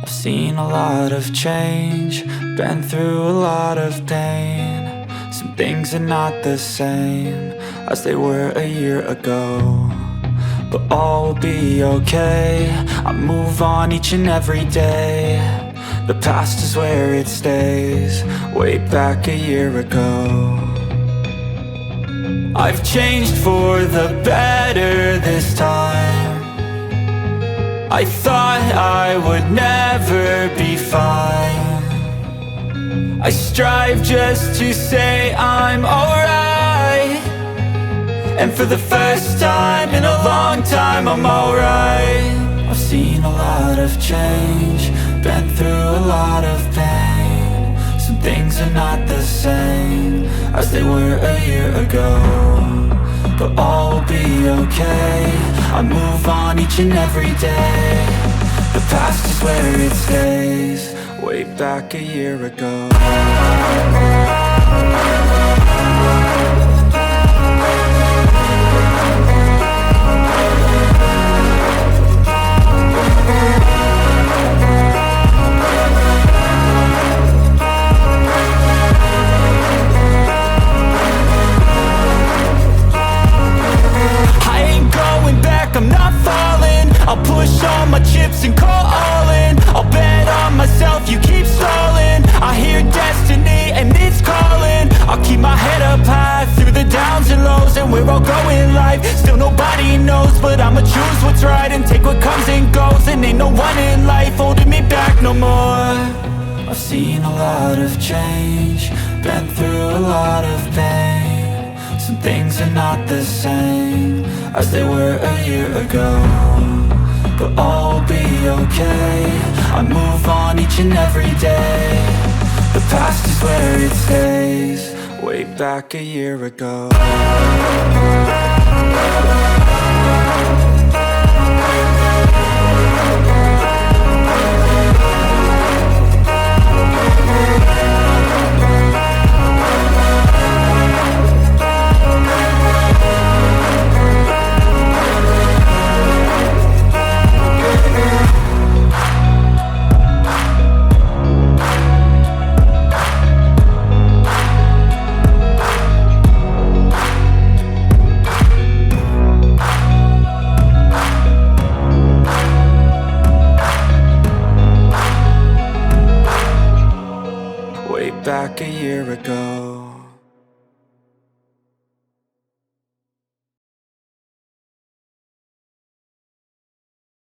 I've seen a lot of change, been through a lot of pain. Some things are not the same as they were a year ago, but all will be okay. I move on each and every day. The past is where it stays, way back a year ago. I've changed for the better this time. I thought I would never be fine. I strive just to say I'm alright, and for the first time in a long time I'm alright. I've seen a lot of change, been through a lot of pain. Some things are not the same as they were a year ago, but all will be okay. I move on each and every day. The past is where it stays, way back a year ago. I'm not falling, I'll push all my chips and call all in. I'll bet on myself, you keep stalling. I hear destiny and it's calling. I'll keep my head up high through the downs and lows, and we're all going live. Still nobody knows, but I'ma choose what's right and take what comes and goes. And ain't no one in life holding me back no more. I've seen a lot of change, been through a lot of pain. Some things are not the same as they were a year ago, but all will be okay. I move on each and every day. The past is where it stays, way back a year ago. Back a year ago.